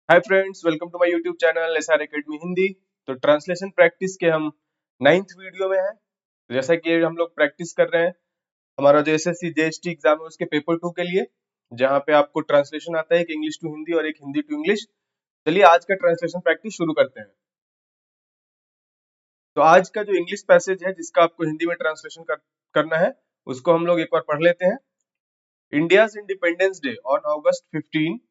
Hi friends, welcome to my YouTube channel SR academy Hindi. तो translation practice के हम 9th video में हैं। तो जैसा कि हम लोग प्रैक्टिस कर रहे हैं हमारा जो एसएससी जेएसटी एग्जाम है उसके पेपर 2 के लिए, जहां पे आपको ट्रांसलेशन आता है एक इंग्लिश टू हिंदी और एक हिंदी टू इंग्लिश। चलिए आज का ट्रांसलेशन प्रैक्टिस शुरू करते हैं। तो आज का जो इंग्लिश पैसेज है जिसका आपको हिंदी में ट्रांसलेशन करना है उसको हम लोग एक बार पढ़ लेते हैं। India's Independence Day on August 15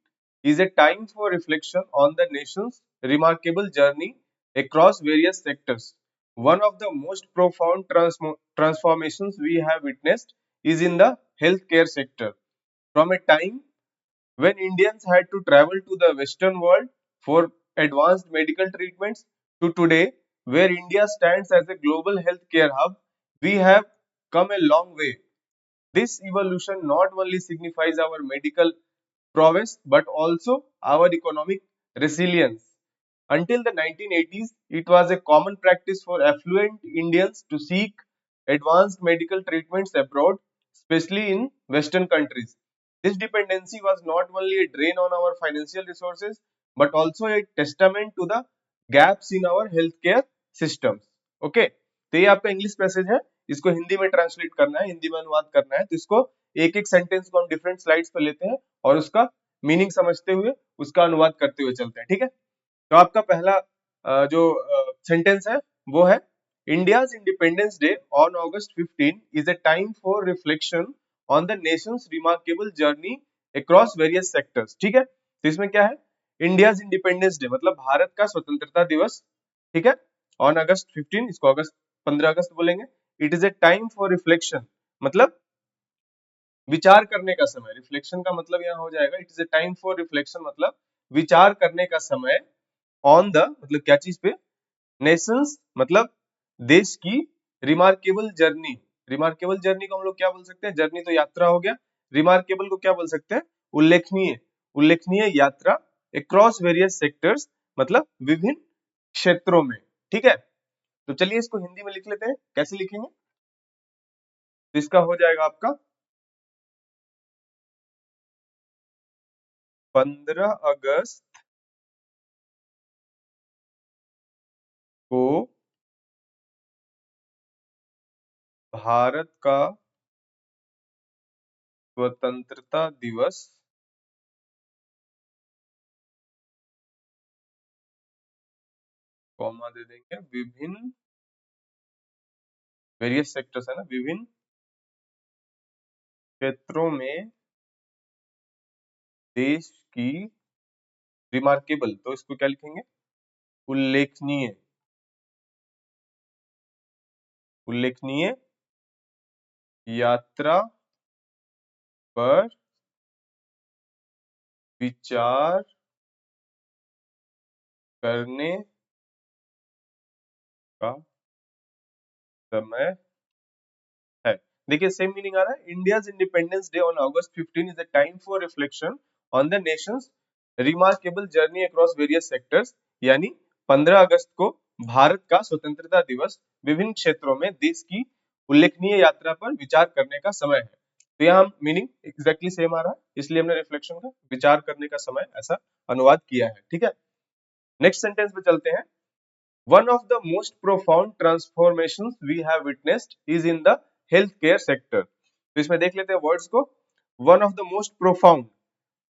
is a time for reflection on the nation's remarkable journey across various sectors. One of the most profound transformations we have witnessed is in the healthcare sector. From a time when Indians had to travel to the Western world for advanced medical treatments to today, where India stands as a global healthcare hub, we have come a long way. This evolution not only signifies our medical prowess but also our economic resilience. Until the 1980s, it was a common practice for affluent Indians to seek advanced medical treatments abroad, especially in Western countries. This dependency was not only a drain on our financial resources but also a testament to the gaps in our healthcare systems. Okay, तो ये आपका English passage है, इसको हिंदी में translate करना है, हिंदी में अनुवाद करना है। तो इसको एक एक सेंटेंस को हम डिफरेंट स्लाइड्स पर लेते हैं और उसका मीनिंग समझते हुए उसका अनुवाद करते हुए चलते हैं। ठीक है, तो आपका पहला जो सेंटेंस है वो है India's independence day on August 15 is a time for reflection on the Nations remarkable journey across various sectors. ठीक है, तो इसमें क्या है, इंडियाज इंडिपेंडेंस डे मतलब भारत का स्वतंत्रता दिवस। ठीक है, ऑन अगस्त 15, इसको अगस्त 15 अगस्त बोलेंगे। It is a time for reflection मतलब विचार करने का समय। रिफ्लेक्शन का मतलब यहाँ हो जाएगा it is a time for reflection मतलब विचार करने का समय। ऑन द मतलब क्या चीज पे, नेशंस मतलब देश की, रिमार्केबल जर्नी। रिमार्केबल जर्नी को हम लोग क्या बोल सकते हैं, जर्नी तो यात्रा हो गया, रिमार्केबल को क्या बोल सकते हैं, उल्लेखनीय। उल्लेखनीय यात्रा अक्रॉस वेरियस सेक्टर्स मतलब विभिन्न क्षेत्रों में। ठीक है, तो चलिए इसको हिंदी में लिख लेते हैं। कैसे लिखेंगे, तो इसका हो जाएगा आपका 15 अगस्त को भारत का स्वतंत्रता दिवस, कॉमा दे देंगे, विभिन्न वेरियस सेक्टर्स है ना, विभिन्न क्षेत्रों में देश की, रिमार्केबल तो इसको क्या लिखेंगे, उल्लेखनीय। उल्लेखनीय यात्रा पर विचार करने का समय है। देखिए सेम मीनिंग आ रहा है। India's independence day on August 15 is a time for reflection on the Nations remarkable journey across various sectors, यानी 15 अगस्त को भारत का स्वतंत्रता दिवस विभिन्न क्षेत्रों में देश की उल्लेखनीय यात्रा पर विचार करने का समय है। तो यहाँ मीनिंग एग्जैक्टली सेम आ रहा है, इसलिए हमने रिफ्लेक्शन का विचार करने का समय ऐसा अनुवाद किया है। ठीक है, नेक्स्ट सेंटेंस पे चलते हैं। One of the most profound transformations we have witnessed is in the healthcare sector. तो इसमें देख लेते हैं वर्ड्स को। One of the most profound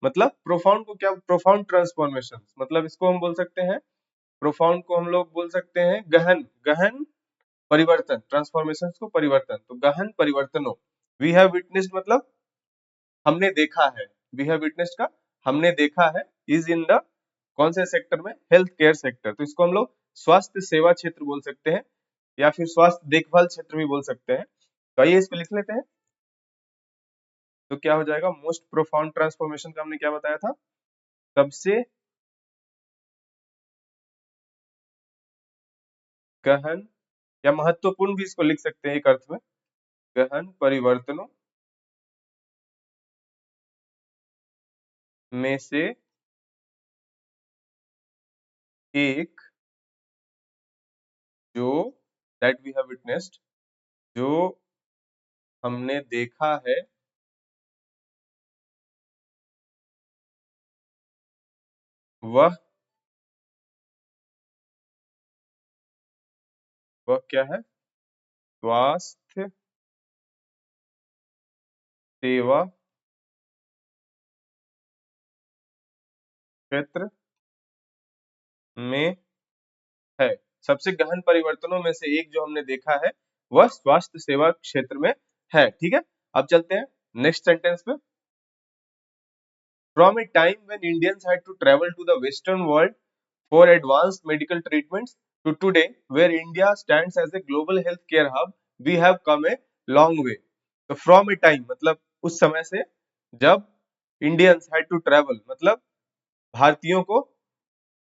मतलब profound को क्या, profound transformations मतलब इसको हम बोल सकते हैं, profound को हम लोग बोल सकते हैं गहन, गहन परिवर्तन। ट्रांसफॉर्मेशन को परिवर्तन, तो गहन परिवर्तनों। वी हैव विटनेस्ड मतलब हमने देखा है, वी हैव विटनेस्ड का हमने देखा है, इज इन द कौन से सेक्टर में, हेल्थ केयर सेक्टर। तो इसको हम लोग स्वास्थ्य सेवा क्षेत्र बोल सकते हैं या फिर स्वास्थ्य देखभाल क्षेत्र भी बोल सकते हैं। तो आइए इसको लिख लेते हैं। तो क्या हो जाएगा, मोस्ट प्रोफाउंड ट्रांसफॉर्मेशन का हमने क्या बताया था, सबसे गहन या महत्वपूर्ण भी इसको लिख सकते हैं एक अर्थ में, गहन परिवर्तनों में से एक जो दैट वी हैव विटनेस्ड, जो हमने देखा है, वह वह क्या है? स्वास्थ्य सेवा क्षेत्र में है। सबसे गहन परिवर्तनों में से एक जो हमने देखा है वह स्वास्थ्य सेवा क्षेत्र में है। ठीक है, अब चलते हैं नेक्स्ट सेंटेंस पे। From a time when Indians had to travel to the western world for advanced medical treatments to today where India stands as a global healthcare hub, we have come a long way. तो from a time मतलब उस समय से जब Indians had to travel मतलब भारतीयों को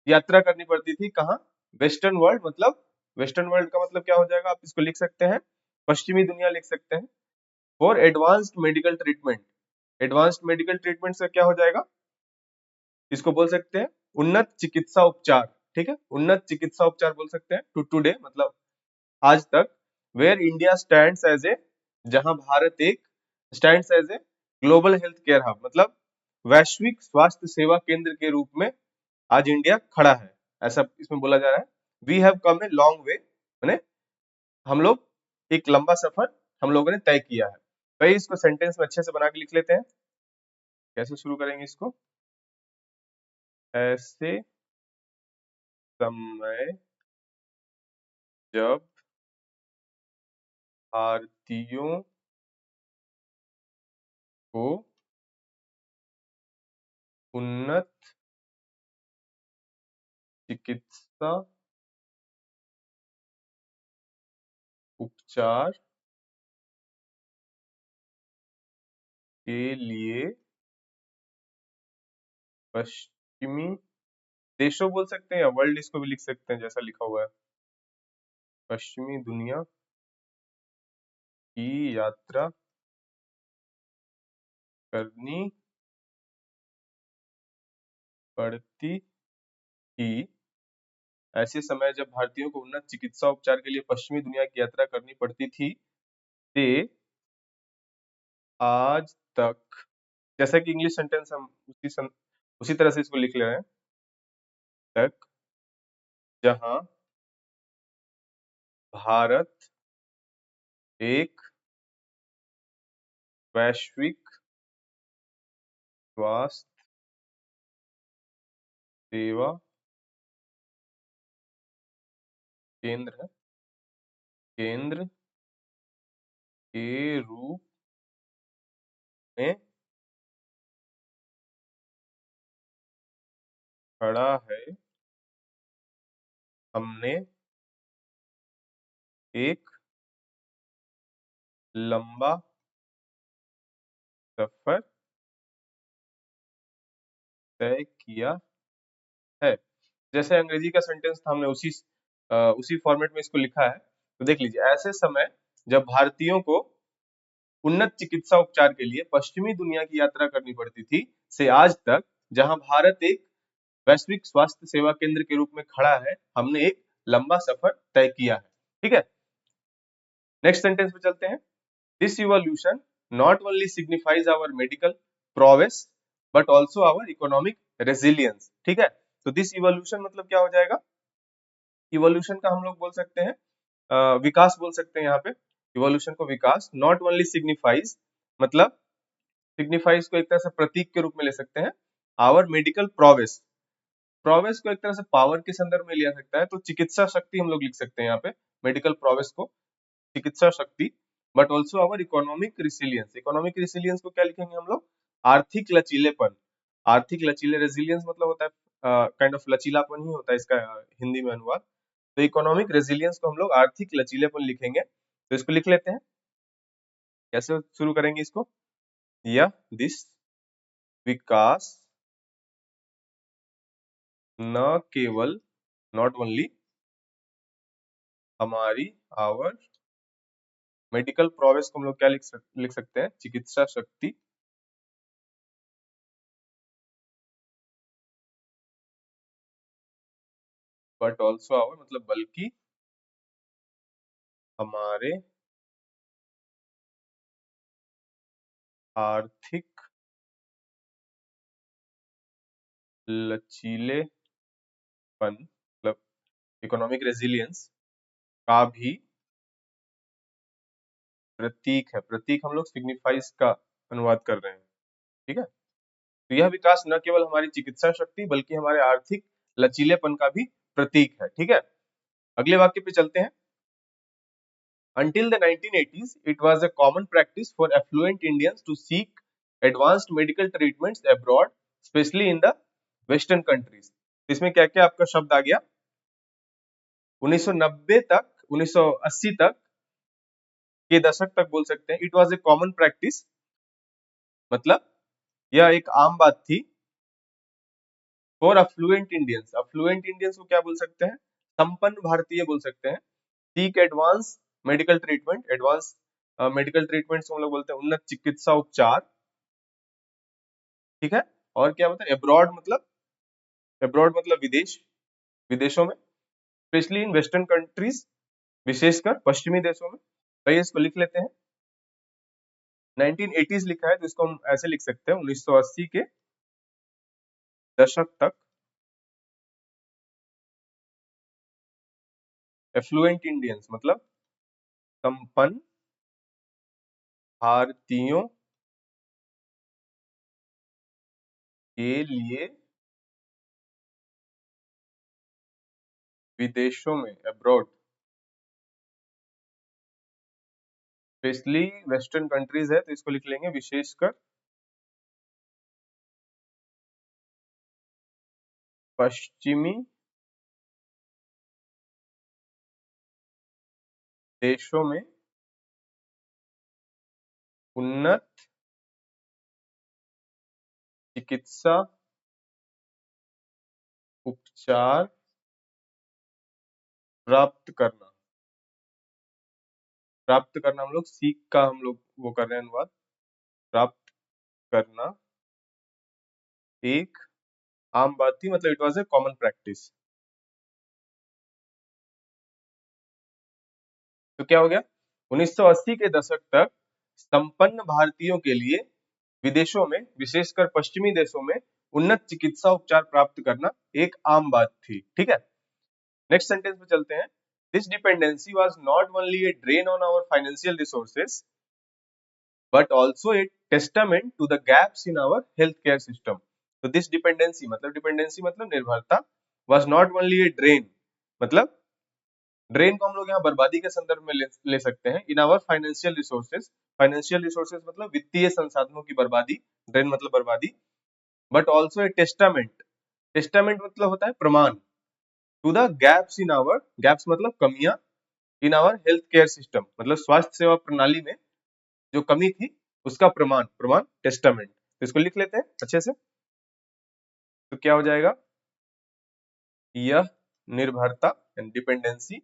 यात्रा करनी पड़ती थी कहाँ? वेस्टर्न वर्ल्ड मतलब वेस्टर्न वर्ल्ड का मतलब क्या हो जाएगा? आप इसको लिख सकते हैं पश्चिमी दुनिया लिख सकते हैं। For advanced medical treatment, advanced medical treatment से क्या हो जाएगा? इसको बोल सकते हैं उन्नत चिकित्सा उपचार। ठीक है, उन्नत चिकित्सा उपचार बोल सकते हैं। टू टुडे मतलब आज तक। Where India stands as a, जहां भारत एक stands as a global health care hub मतलब वैश्विक स्वास्थ्य सेवा केंद्र के रूप में आज इंडिया खड़ा है, ऐसा इसमें बोला जा रहा है। We have come a long way माने हम लोग एक लंबा सफर हम लोगों ने तय किया है। तो इसको सेंटेंस में अच्छे से बना के लिख लेते हैं। कैसे शुरू करेंगे इसको? ऐसे समय जब भारतीयों को उन्नत चिकित्सा उपचार के लिए पश्चिमी देशों बोल सकते हैं या वर्ल्ड इसको भी लिख सकते हैं जैसा लिखा हुआ है, पश्चिमी दुनिया की यात्रा करनी पड़ती थी। ऐसे समय जब भारतीयों को उन्नत चिकित्सा उपचार के लिए पश्चिमी दुनिया की यात्रा करनी पड़ती थी से आज तक, जैसा कि इंग्लिश सेंटेंस हम उसी तरह से इसको लिख ले रहे हैं, तक जहां भारत एक वैश्विक स्वास्थ्य सेवा केंद्र है, केंद्र के रूप में खड़ा है। हमने एक लंबा सफर तय किया है। जैसे अंग्रेजी का सेंटेंस था हमने उसी फॉर्मेट में इसको लिखा है। तो देख लीजिए, ऐसे समय जब भारतीयों को उन्नत चिकित्सा उपचार के लिए पश्चिमी दुनिया की यात्रा करनी पड़ती थी से आज तक जहां भारत एक वैश्विक स्वास्थ्य सेवा केंद्र के रूप में खड़ा है, हमने एक लंबा सफर तय किया है। ठीक है, नेक्स्ट सेंटेंस पे चलते हैं। This evolution not only signifies our medical prowess but also our economic resilience. ठीक है, तो दिस इवोल्यूशन मतलब क्या हो जाएगा? इवोल्यूशन का हम लोग बोल सकते हैं विकास बोल सकते हैं यहाँ पे। इवोल्यूशन को विकास, नॉट ओनली सिग्निफाइज मतलब सिग्निफाइज को एक तरह से प्रतीक के रूप में ले सकते हैं। आवर मेडिकल प्रोवेस, प्रोवेस को एक तरह से पावर के संदर्भ में लिया सकता है, तो चिकित्सा शक्ति हम लोग लिख सकते हैं यहाँ पे, मेडिकल प्रोवेस को चिकित्सा शक्ति। But also our economic resilience, economic resilience को क्या लिखेंगे हम लोग? आर्थिक लचीलेपन। आर्थिक लचीले, रेजिलियंस मतलब होता है काइंड ऑफ लचीलापन ही होता है इसका हिंदी में अनुवाद। तो इकोनॉमिक रेजिलियंस को हम लोग आर्थिक लचीलेपन लिखेंगे। तो इसको लिख लेते हैं। कैसे शुरू करेंगे इसको? या दिस विकास न केवल, नॉट ओनली हमारी, आवर मेडिकल प्रोवेस को हम लोग क्या लिख सकते हैं? चिकित्सा शक्ति। बट ऑल्सो आवर मतलब बल्कि हमारे आर्थिक लचीलेपन मतलब इकोनॉमिक रेजिलियंस का भी प्रतीक है। प्रतीक हम लोग सिग्निफाइज का अनुवाद कर रहे हैं, ठीक है। तो यह विकास न केवल हमारी चिकित्सा शक्ति बल्कि हमारे आर्थिक लचीलेपन का भी प्रतीक है, ठीक है। अगले वाक्य पे चलते हैं। Until the 1980s, it was a common practice for affluent Indians to seek advanced medical treatments abroad, especially in the Western countries. इसमें क्या क्या आपका शब्द आ गया? 1990 तक, 1980 तक के दशक तक बोल सकते हैं। It was a common practice, मतलब यह एक आम बात थी। For affluent Indians, affluent Indians को क्या बोल सकते हैं? संपन्न भारतीय बोल सकते हैं। Seek advance medical treatment, advance medical treatment हम लोग बोलते हैं उन्नत चिकित्सा उपचार, ठीक है। और क्या होता है? एब्रॉड मतलब विदेश, विदेशों में, स्पेशली इन वेस्टर्न कंट्रीज, विशेषकर पश्चिमी देशों में। तो ये इसको लिख लेते हैं। 1980s लिखा है तो इसको हम ऐसे लिख सकते हैं 1980 के दशक तक एफ्लुएंट इंडियंस मतलब संपन्न भारतीयों के लिए विदेशों में, अब्रॉड, स्पेशली वेस्टर्न कंट्रीज है तो इसको लिख लेंगे विशेषकर पश्चिमी देशों में उन्नत चिकित्सा उपचार प्राप्त करना। प्राप्त करना हम लोग सीख का हम लोग वो कर रहे हैं अनुवाद। प्राप्त करना एक आम बात थी, मतलब it was a common practice. तो क्या हो गया? 1980 के दशक तक संपन्न भारतीयों के लिए विदेशों में, विशेषकर पश्चिमी देशों में उन्नत चिकित्सा उपचार प्राप्त करना एक आम बात थी, ठीक है। नेक्स्ट सेंटेंस पे चलते हैं। This dependency was not only a drain on our financial resources but also a testament to the gaps in our health care system. तो दिस डिपेंडेंसी मतलब निर्भरता, was not only a drain, मतलब drain को हम लोग यहाँ बर्बादी के संदर्भ में ले सकते हैं। इन आवर फाइनेंशियल रिसोर्सेज मतलब वित्तीय संसाधनों की बर्बादी, ड्रेन मतलब बर्बादी। But also a testament, testament मतलब होता है प्रमाण, to the gaps in our, gaps मतलब कमियां, in our health care system मतलब स्वास्थ्य सेवा प्रणाली में जो कमी थी उसका प्रमाण, टेस्टामेंट। तो इसको लिख लेते हैं अच्छे से। तो क्या हो जाएगा? यह निर्भरता डिपेंडेंसी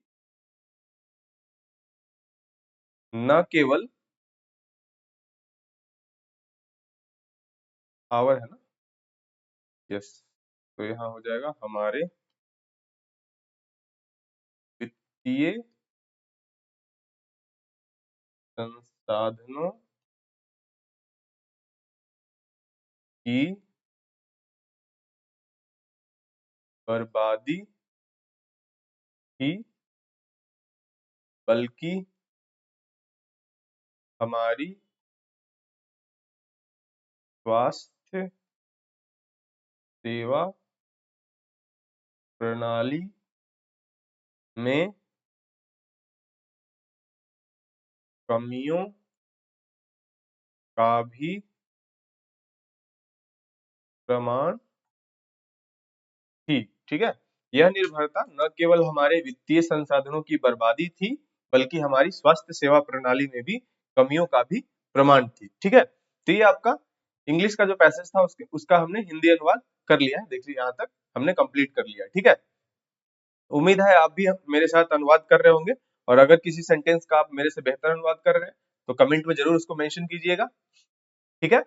न केवल आवर है ना, यस, तो यहाँ हो जाएगा हमारे वित्तीय संसाधनों की बर्बादी ही, बल्कि हमारी स्वास्थ्य सेवा प्रणाली में कमियों का भी प्रमाण थी, ठीक है। यह निर्भरता न केवल हमारे वित्तीय संसाधनों की बर्बादी थी बल्कि हमारी स्वास्थ्य सेवा प्रणाली में भी कमियों का भी प्रमाण थी, ठीक है। तो ये आपका इंग्लिश का जो पैसेज था उसका हमने हिंदी अनुवाद कर लिया है। देखिए यहाँ तक हमने कंप्लीट कर लिया, ठीक है। उम्मीद है आप भी मेरे साथ अनुवाद कर रहे होंगे, और अगर किसी सेंटेंस का आप मेरे से बेहतर अनुवाद कर रहे हैं तो कमेंट में जरूर उसको मेंशन कीजिएगा, ठीक है।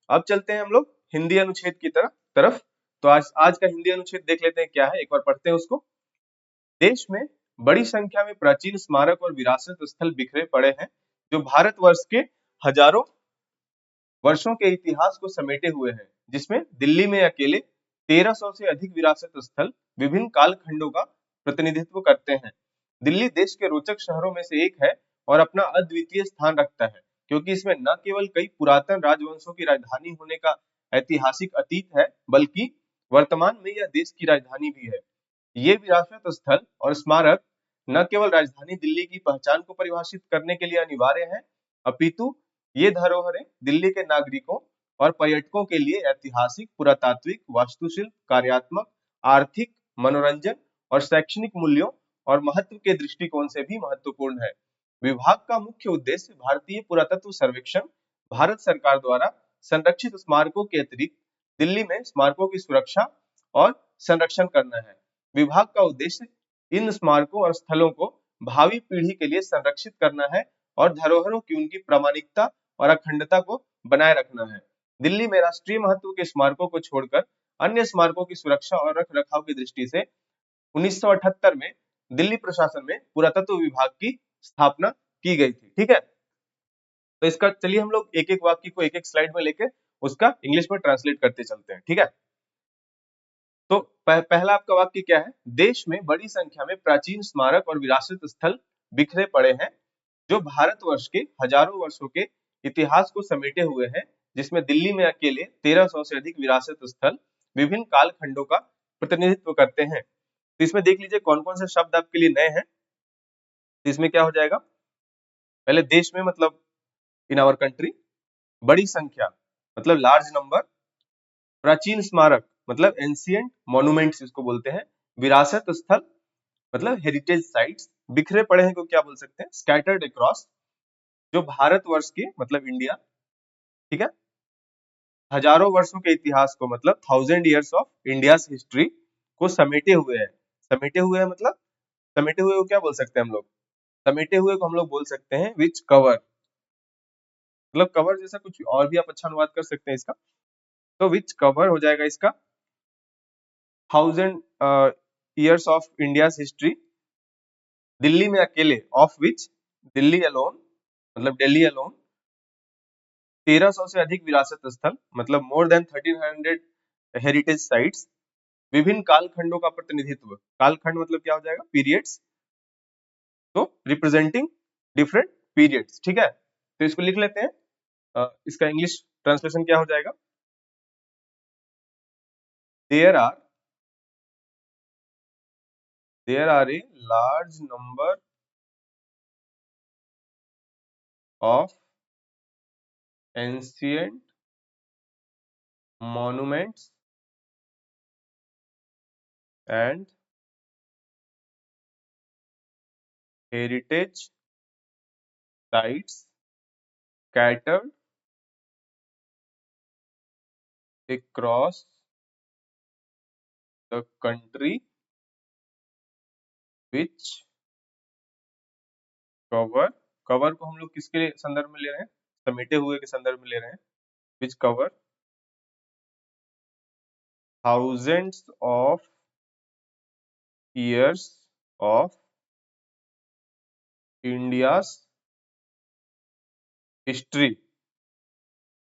अब चलते हैं हम लोग हिंदी अनुच्छेद की तरफ। तो आज का हिंदी अनुच्छेद देख लेते हैं क्या है, एक बार पढ़ते हैं उसको। देश में बड़ी संख्या में प्राचीन स्मारक और विरासत स्थल बिखरे पड़े हैं जो भारतवर्ष के हजारों वर्षों के इतिहास को समेटे हुए हैं, जिसमें दिल्ली में अकेले 1300 से अधिक विरासत स्थल विभिन्न कालखंडों का प्रतिनिधित्व करते हैं। दिल्ली देश के रोचक शहरों में से एक है और अपना अद्वितीय स्थान रखता है, क्योंकि इसमें न केवल कई पुरातन राजवंशों की राजधानी होने का ऐतिहासिक अतीत है, बल्कि वर्तमान में यह देश की राजधानी भी है। ये विरासत स्थल और स्मारक न केवल राजधानी दिल्ली की पहचान को परिभाषित करने के लिए अनिवार्य हैं, अपितु ये धरोहरें दिल्ली के नागरिकों और पर्यटकों के लिए ऐतिहासिक, पुरातात्विक, वास्तुशिल्प, कार्यात्मक, आर्थिक, मनोरंजन और शैक्षणिक मूल्यों और महत्व के दृष्टिकोण से भी महत्वपूर्ण है। विभाग का मुख्य उद्देश्य भारतीय पुरातत्व सर्वेक्षण, भारत सरकार द्वारा संरक्षित स्मारकों के अतिरिक्त दिल्ली में स्मारकों की सुरक्षा और संरक्षण करना है। विभाग का उद्देश्य इन स्मारकों और स्थलों को भावी पीढ़ी के लिए संरक्षित करना है और धरोहरों की उनकी प्रामाणिकता और अखंडता को बनाए रखना है। दिल्ली में राष्ट्रीय महत्व के स्मारकों को छोड़कर अन्य स्मारकों की सुरक्षा और रख रखाव की दृष्टि से 1978 में दिल्ली प्रशासन में पुरातत्व विभाग की स्थापना की गई थी। ठीक है, तो इसका चलिए हम लोग एक एक वाक्य को एक एक स्लाइड में लेके उसका इंग्लिश में ट्रांसलेट करते चलते हैं। ठीक है, तो पहला आपका वाक्य क्या है? देश में बड़ी संख्या में प्राचीन स्मारक और विरासत स्थल बिखरे पड़े हैं, जो भारतवर्ष के हजारों वर्षों के इतिहास को समेटे हुए हैं, जिसमें दिल्ली में अकेले 1300 से अधिक विरासत स्थल विभिन्न कालखंडों का प्रतिनिधित्व करते हैं। तो इसमें देख लीजिए कौन कौन से शब्द आपके लिए नए हैं। तो इसमें क्या हो जाएगा? पहले देश में मतलब इन आवर कंट्री, बड़ी संख्या मतलब लार्ज नंबर, प्राचीन स्मारक मतलब एंशिएंट मॉन्यूमेंट्स इसको बोलते हैं, विरासत स्थल मतलब हेरिटेज साइट्स, बिखरे पड़े हैं को क्या बोल सकते हैं? स्कैटर्ड अक्रॉस, जो भारतवर्ष के मतलब इंडिया, ठीक है, हजारों वर्षों के इतिहास को मतलब 1000 years ऑफ इंडियाज हिस्ट्री को समेटे हुए है। समेटे हुए है मतलब समेटे हुए को क्या बोल सकते हैं हम लोग? समेटे हुए को हम लोग बोल सकते हैं विच कवर, मतलब कवर जैसा कुछ और भी आप अच्छा अनुवाद कर सकते हैं इसका। तो विच कवर हो जाएगा इसका 1000 years of India's history, Delhi में अकेले, ऑफ विच दिल्ली अलोन मतलब दिल्ली अलोन 1300 से अधिक विरासत स्थल मतलब मोर देन 1300 हेरिटेज साइट्स, विभिन्न कालखंडों का प्रतिनिधित्व, कालखंड मतलब क्या हो जाएगा? पीरियड्स, तो रिप्रेजेंटिंग डिफरेंट पीरियड्स। ठीक है, तो इसको लिख लेते हैं। इसका इंग्लिश ट्रांसलेशन क्या हो जाएगा? There are a large number of ancient monuments and heritage sites scattered across the country, which cover, cover को हम लोग किसके संदर्भ में ले रहे हैं? समेटे हुए के संदर्भ में ले रहे हैं। which cover thousands of years of India's history,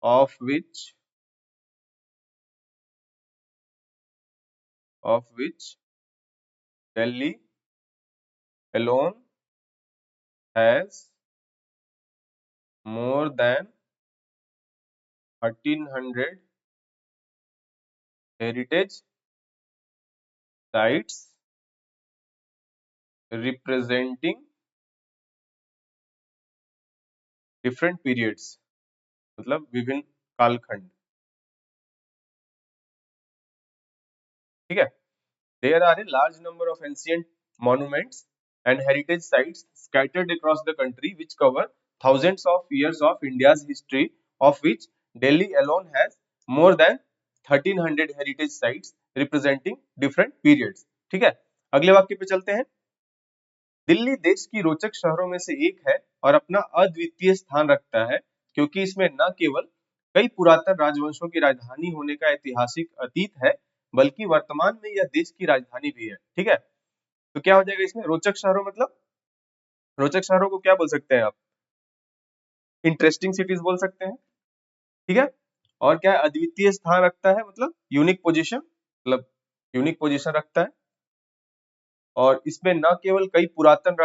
of which Delhi alone has more than 1300 heritage sites representing different periods, मतलब विभिन्न कालखंड। ठीक है, there are a large number of ancient monuments and heritage sites scattered across the country which cover thousands of years of India's history, of which Delhi alone has more than 1300 heritage sites representing different periods। ठीक है, अगले वाक्य पे चलते हैं। दिल्ली देश की रोचक शहरों में से एक है और अपना अद्वितीय स्थान रखता है, क्योंकि इसमें न केवल कई पुरातन राजवंशों की राजधानी होने का ऐतिहासिक अतीत है, बल्कि वर्तमान में यह देश की राजधानी भी है। ठीक है, तो क्या हो जाएगा इसमें? रोचक शहरों मतलब, रोचक शहरों को क्या बोल सकते हैं आप? इंटरेस्टिंग सिटीज बोल सकते हैं। ठीक है, और क्या है? अद्वितीय स्थान रखता है मतलब यूनिक पोजीशन। मतलब यूनिक पोजीशन रखता है। और इसमें न केवल कई पुरातन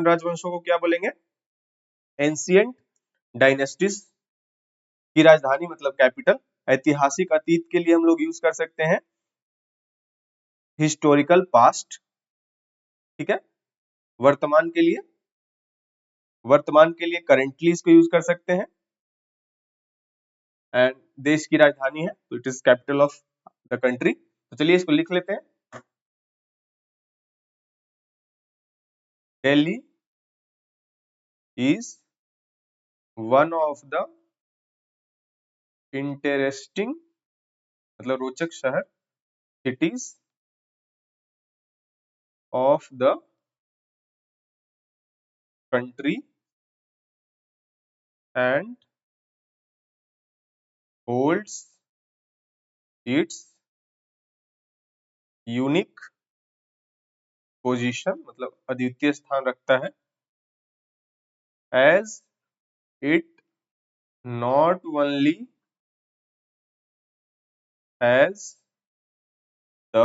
राजवंशों को क्या बोलेंगे, एंशियंट डायनेस्टीज की राजधानी मतलब कैपिटल। ऐतिहासिक अतीत के लिए हम लोग यूज कर सकते हैं हिस्टोरिकल पास्ट, ठीक है। वर्तमान के लिए करेंटली इसको यूज कर सकते हैं। एंड देश की राजधानी है तो it is capital of the country. तो चलिए इसको लिख लेते हैं। Delhi is one of the interesting मतलब रोचक शहर, cities of the country and holds its unique position मतलब अद्वितीय स्थान रखता है, as it not only has the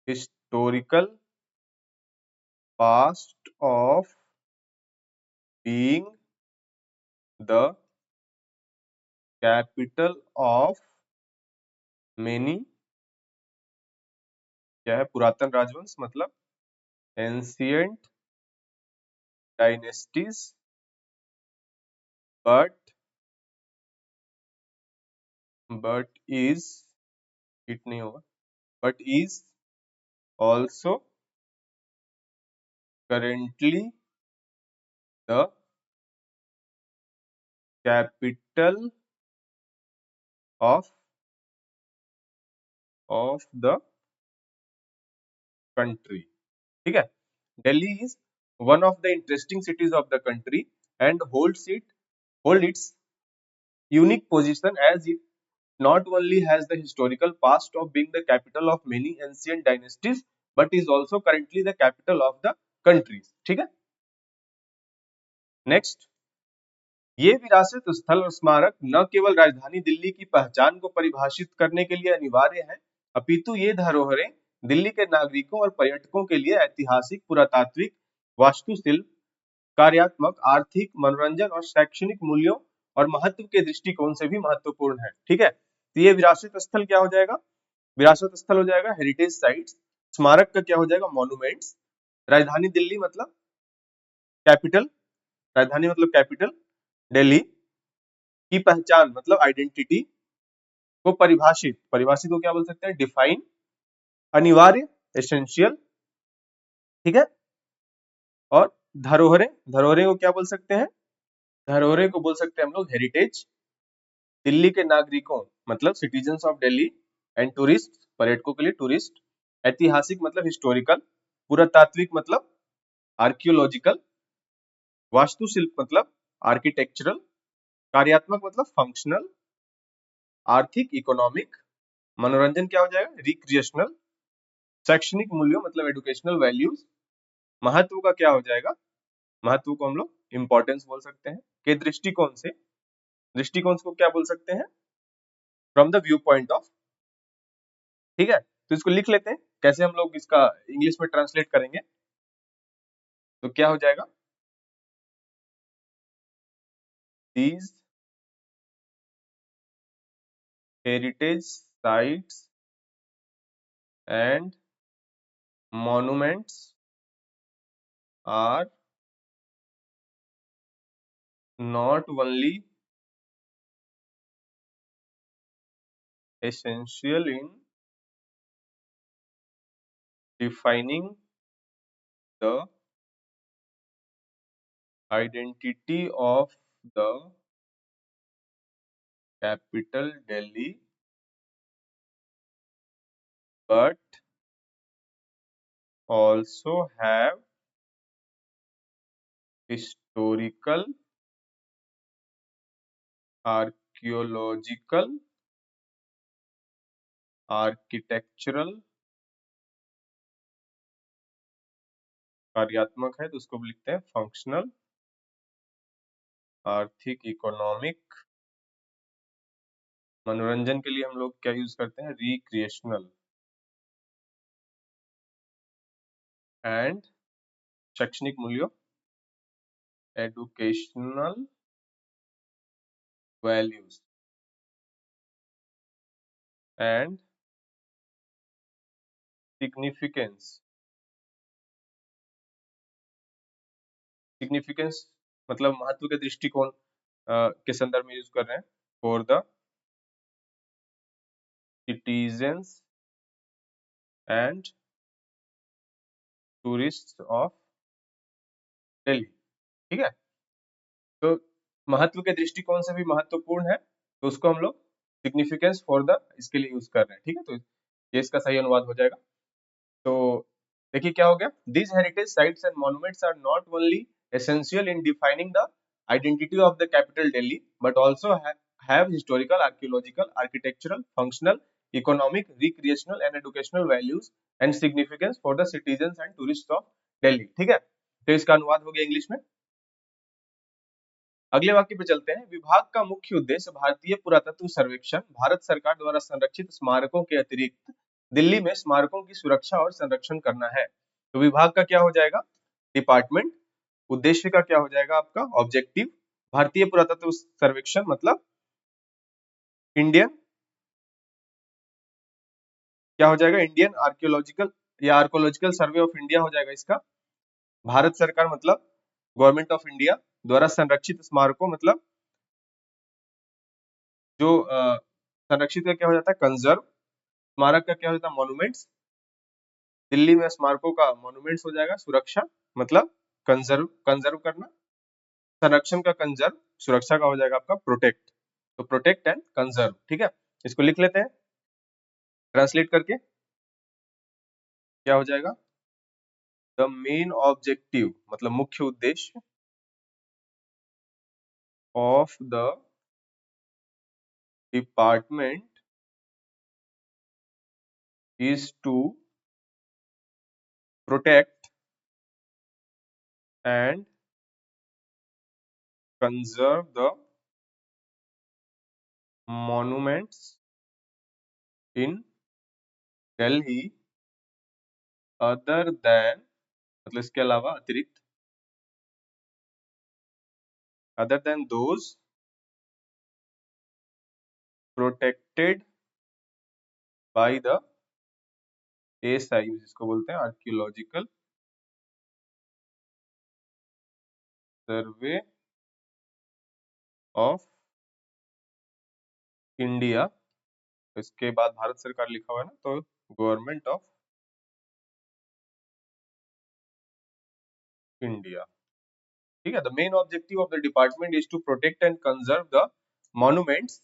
historical past of being the capital of many, क्या है, पुरातन राजवंश मतलब ancient dynasties, but is, it नहीं होगा, but is also currently the capital of the country, ठीक है। Delhi is one of the interesting cities of the country and hold it's unique position as it not only has the historical past of being the capital of many ancient dynasties but is also currently the capital of the country, ठीक है। Next, ये विरासत स्थल और स्मारक न केवल राजधानी दिल्ली की पहचान को परिभाषित करने के लिए अनिवार्य है, अपितु ये धरोहरें दिल्ली के नागरिकों और पर्यटकों के लिए ऐतिहासिक, पुरातात्विक, वास्तुशिल्प, कार्यात्मक, आर्थिक, मनोरंजन और शैक्षणिक मूल्यों और महत्व के दृष्टिकोण से भी महत्वपूर्ण है, ठीक है। तो ये विरासत स्थल क्या हो जाएगा, विरासत स्थल हो जाएगा हेरिटेज साइट्स, स्मारक का क्या हो जाएगा मॉन्यूमेंट्स, राजधानी दिल्ली मतलब कैपिटल, राजधानी मतलब कैपिटल, दिल्ली की पहचान मतलब आइडेंटिटी को परिभाषित, परिभाषित को क्या बोल सकते हैं, डिफाइन, अनिवार्य, एसेंशियल, ठीक है। और धरोहरें, धरोहरें को क्या बोल सकते हैं, धरोहरें को बोल सकते हैं हम लोग हेरिटेज। दिल्ली के नागरिकों मतलब citizens of Delhi, and tourist, पर्यटकों के लिए टूरिस्ट, ऐतिहासिक मतलब हिस्टोरिकल, पुरातात्विक मतलब आर्कियोलॉजिकल, वास्तुशिल्प मतलब आर्किटेक्चरल, कार्यात्मक मतलब फंक्शनल, आर्थिक इकोनॉमिक, मनोरंजन क्या हो जाएगा रिक्रिएशनल, शैक्षणिक मूल्यों मतलब एजुकेशनल वैल्यूज, महत्व का क्या हो जाएगा, महत्व को हम लोग इंपॉर्टेंस बोल सकते हैं, के दृष्टिकोण से, दृष्टिकोण को क्या बोल सकते हैं, from the view point of, ठीक है। तो इसको लिख लेते हैं, कैसे हम लोग इसका इंग्लिश में ट्रांसलेट करेंगे, तो क्या हो जाएगा, these heritage sites and monuments are not only essential in defining the identity of the capital Delhi, but also have historical, archaeological, architectural, कार्यात्मक है तो उसको भी लिखते हैं फंक्शनल, आर्थिक, इकोनॉमिक, मनोरंजन के लिए हम लोग क्या यूज करते हैं, रिक्रिएशनल एंड शैक्षणिक मूल्यों, educational values and significance. Significance मतलब महत्व के दृष्टिकोण के संदर्भ में यूज कर रहे हैं, for the citizens and tourist of Delhi. ठीक है, तो महत्व के दृष्टिकोण से भी महत्वपूर्ण है, तो उसको हम लोग सिग्निफिकेंस फॉर द इसके लिए यूज कर रहे हैं। ठीक है, तो ये इसका सही अनुवाद हो जाएगा। तो देखिए क्या हो गया, these heritage sites and monuments are not only essential in defining the identity of the capital Delhi but also have historical, archaeological, architectural, functional, economic, recreational and educational values and significance for the citizens and tourists of Delhi। ठीक है, तो इसका अनुवाद हो गया English में। अगले वाक्य पे चलते हैं, विभाग का मुख्य उद्देश्य भारतीय पुरातत्व सर्वेक्षण भारत सरकार द्वारा संरक्षित स्मारकों के अतिरिक्त दिल्ली में स्मारकों की सुरक्षा और संरक्षण करना है। तो विभाग का क्या हो जाएगा, डिपार्टमेंट। उद्देश्य का क्या हो जाएगा आपका, ऑब्जेक्टिव। भारतीय पुरातत्व सर्वेक्षण मतलब इंडियन, क्या हो जाएगा, इंडियन आर्कियोलॉजिकल या आर्कोलॉजिकल सर्वे ऑफ इंडिया हो जाएगा इसका। भारत सरकार मतलब गवर्नमेंट ऑफ इंडिया द्वारा संरक्षित स्मारकों मतलब जो संरक्षित का क्या हो जाता है, कंजर्व। स्मारक का क्या हो जाता है, मॉन्यूमेंट्स। दिल्ली में स्मारकों का मॉन्यूमेंट्स हो जाएगा, सुरक्षा मतलब कंजर्व, कंजर्व करना। संरक्षण का कंजर्व, सुरक्षा का हो जाएगा आपका प्रोटेक्ट। तो प्रोटेक्ट एंड कंजर्व। ठीक है, इसको लिख लेते हैं ट्रांसलेट करके, क्या हो जाएगा, द मेन ऑब्जेक्टिव मतलब मुख्य उद्देश्य of the department is to protect and conserve the monuments in Delhi other than मतलब इसके अलावा अतिरिक्त other than those protected by the ASI जिसको बोलते हैं आर्कियोलॉजिकल सर्वे ऑफ इंडिया। इसके बाद भारत सरकार लिखा हुआ है ना, तो गवर्नमेंट ऑफ इंडिया। ठीक है, the main objective of the department is to protect and conserve the monuments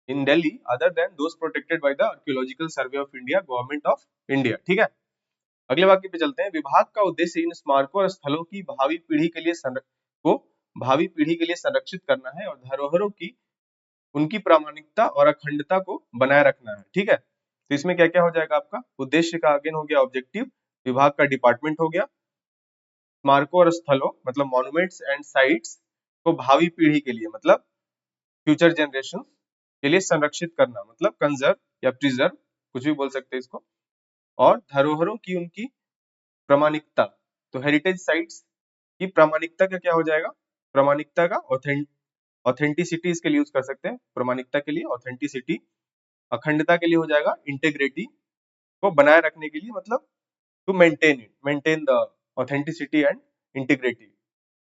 in Delhi other than those protected by the Archaeological Survey of India, Government of India. ठीक है, अगले वाक्य पे चलते हैं, विभाग का उद्देश्य इन स्मारकों और स्थलों की भावी पीढ़ी के लिए संरक्षित करना है और धरोहरों की उनकी प्रामाणिकता और अखंडता को बनाए रखना है। ठीक है, तो इसमें क्या क्या हो जाएगा आपका, उद्देश्य का अगेन हो गया ऑब्जेक्टिव, विभाग का डिपार्टमेंट हो गया, स्मारकों और स्थलों मतलब मॉन्यूमेंट्स एंड साइट्स को भावी पीढ़ी के लिए मतलब फ्यूचर जनरेशन के लिए संरक्षित करना मतलब कंजर्व या प्रिजर्व, कुछ भी बोल सकते हैं इसको, और धरोहरों की उनकी प्रामाणिकता। तो हेरिटेज साइट्स की प्रामाणिकता का क्या हो जाएगा, प्रामाणिकता का ऑथेंटिसिटी इसके लिए यूज कर सकते हैं, प्रामाणिकता के लिए ऑथेंटिसिटी। अखंडता के लिए हो जाएगा इंटेग्रिटी, को बनाए रखने के लिए मतलब to maintain the authenticity and integrity.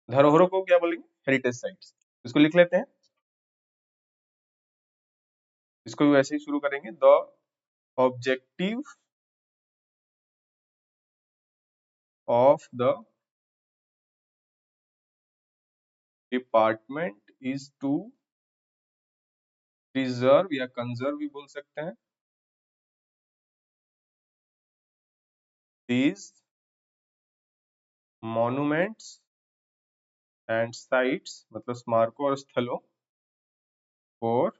धरोहरों को क्या बोलेंगे, हेरिटेज साइट्स। इसको लिख लेते हैं, इसको भी वैसे ही शुरू करेंगे, the objective of the department is to preserve या कंजर्व भी बोल सकते हैं these monuments and sites मतलब स्मारकों और स्थलों for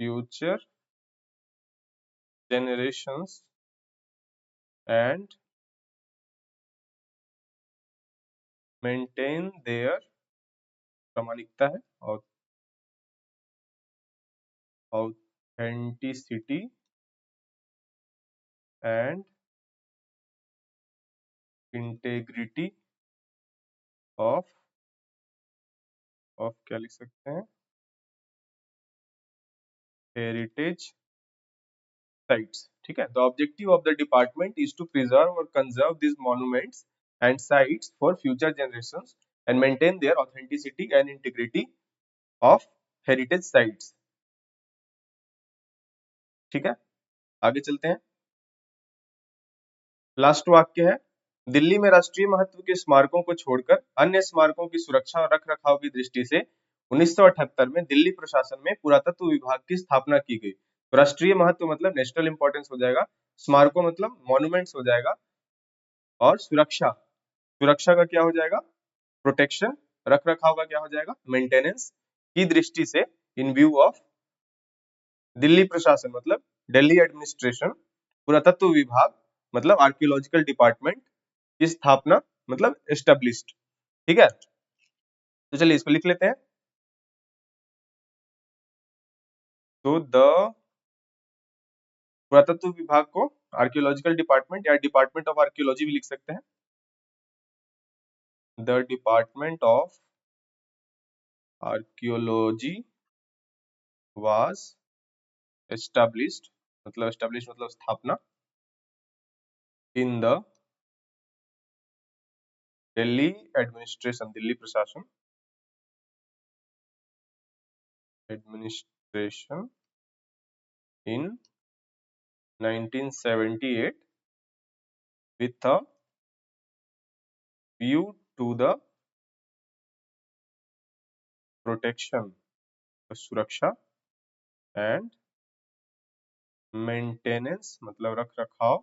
future generations and maintain their प्रामाणिकता है authenticity and integrity of क्या लिख सकते हैं, हेरिटेज sites. ठीक है, the objective of the department is to preserve or conserve these monuments and sites for future generations and maintain their authenticity and integrity of heritage sites. ठीक है, आगे चलते हैं। लास्ट वाक्य है, दिल्ली में राष्ट्रीय महत्व के स्मारकों को छोड़कर अन्य स्मारकों की सुरक्षा और रखरखाव की दृष्टि से 1978 में दिल्ली प्रशासन में पुरातत्व विभाग की स्थापना की गई। तो राष्ट्रीय महत्व मतलब नेशनल इंपॉर्टेंस हो जाएगा, स्मारकों मतलब मॉन्यूमेंट्स हो जाएगा, और सुरक्षा, सुरक्षा का क्या हो जाएगा, प्रोटेक्शन, रखरखाव का क्या हो जाएगा, मेंटेनेंस की दृष्टि से, इन व्यू ऑफ, दिल्ली प्रशासन मतलब दिल्ली एडमिनिस्ट्रेशन, पुरातत्व विभाग मतलब आर्कियोलॉजिकल डिपार्टमेंट की स्थापना मतलब एस्टेब्लिश्ड। ठीक है, तो चलिए इसको लिख लेते हैं। तो द पुरातत्व विभाग को आर्कियोलॉजिकल डिपार्टमेंट या डिपार्टमेंट ऑफ आर्कियोलॉजी भी लिख सकते हैं। The department of archaeology was established मतलब स्थापना इन द दिल्ली एडमिनिस्ट्रेशन, दिल्ली प्रशासन, administration in 1978 with a view to the protection, सुरक्षा, and maintenance मतलब रख रखाव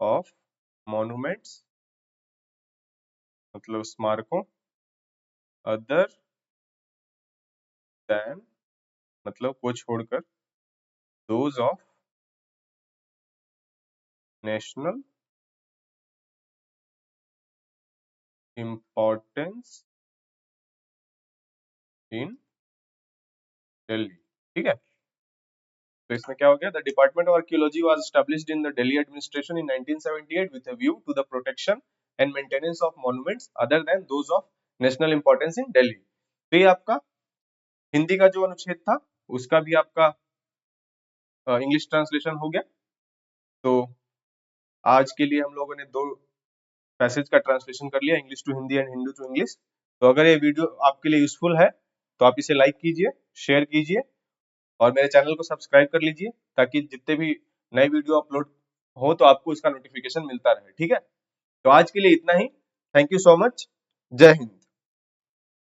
of monuments मतलब स्मारकों, other than मतलब को छोड़कर, those of national importance in Delhi। ठीक है, तो इसमें क्या हो गया, the department of archaeology was established in the Delhi administration in 1978 with a view to the protection and maintenance of monuments other than those of national importance in Delhi. तो ये आपका हिंदी का जो अनुच्छेद था उसका भी आपका इंग्लिश ट्रांसलेशन हो गया। तो आज के लिए हम लोगों ने 2 पैसेज का ट्रांसलेशन कर लिया, English to Hindi and Hindi to English. तो अगर ये वीडियो आपके लिए यूजफुल है तो आप इसे लाइक कीजिए, शेयर कीजिए और मेरे चैनल को सब्सक्राइब कर लीजिए ताकि जितने भी नए वीडियो अपलोड हो तो आपको इसका नोटिफिकेशन मिलता रहे। ठीक है, तो आज के लिए इतना ही। Thank you so much. जय हिंद।